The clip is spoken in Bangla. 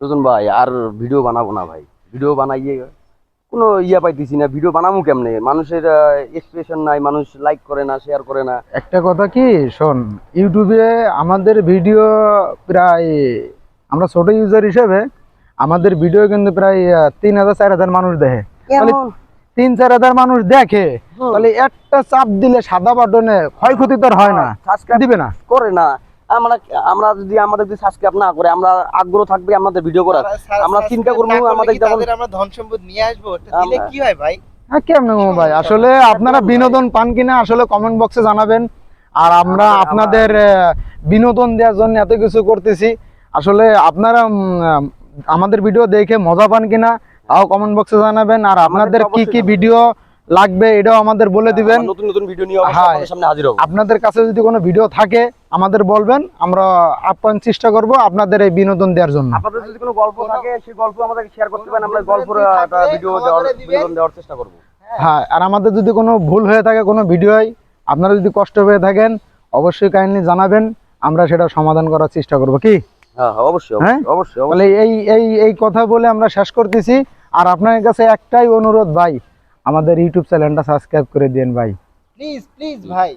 সুজন ভাই আর ভিডিও বানাবো না ভাই। ভিডিও বানাইয়ে কোনো পাইতেছি না। ভিডিও বানাবো কেমনে? মানুষের এক্সপ্রেশন নাই, মানুষ লাইক করে না, শেয়ার করে না। একটা কথা কি শোন, ইউটিউবে আমাদের ভিডিও প্রায়, আমরা ছোট ইউজার হিসেবে আমাদের ভিডিও কিন্তু প্রায় 3,000-4,000 মানুষ দেখে। তাহলে কেমন? 3-4 হাজার মানুষ দেখে, তাহলে একটা চাপ দিলে সাদা বাটনে ক্ষয়ক্ষতি তো আর হয় না, সাবস্ক্রাইব দিবে না। করে না। আমরা আমরা যদি আমাদের যদি সাবস্ক্রাইব না করে, আমরা আগ্রহ থাকবে আমাদের ভিডিও করার, আমরা চিন্তা করবো আমাদের যখন আমরা ধন সম্পদ নিয়ে আসবো, দিলে কি হয় ভাই? হ্যাঁ, কেমন ভাই? আসলে আপনারা বিনোদন পান কিনা আসলে কমেন্ট বক্সে জানাবেন। আর আমরা আপনাদের বিনোদন দেওয়ার জন্য এত কিছু করতেছি। আসলে আপনারা আমাদের ভিডিও দেখে মজা পান কিনা তাও কমেন্ট বক্সে জানাবেন। আর আপনাদের কি কি ভিডিও লাগবে এটাও আমাদের বলে দিবেন। নতুন নতুন ভিডিও নিয়ে অবশ্যই হ্যাঁ, আপনাদের সামনে হাজির হব। আপনাদের কাছে যদি কোনো ভিডিও থাকে আমাদের বলবেন, আমরা আপ্যায়ন চেষ্টা করব আপনাদের এই বিনোদন দেওয়ার জন্য। আপনাদের যদি কোনো গল্প থাকে সেই গল্প আমাদেরকে শেয়ার করতে পারেন, আমরা গল্পের ভিডিও দেওয়ার বিনোদন দেওয়ার চেষ্টা করব। হ্যাঁ, আর আমাদের যদি কোনো ভুল হয়ে থাকে কোনো ভিডিওয়, আপনারা যদি কষ্ট পেয়ে থাকেন অবশ্যই কাইন্ডলি জানাবেন, আমরা সেটা সমাধান করার চেষ্টা করব। কি হ্যাঁ অবশ্যই হ্যাঁ অবশ্যই তাহলে এই কথা বলে আমরা শেষ করতেছি। আর আপনার কাছে একটাই অনুরোধ ভাই, আমাদের ইউটিউব চ্যানেলটা সাবস্ক্রাইব করে দিন ভাই, প্লিজ প্লিজ ভাই।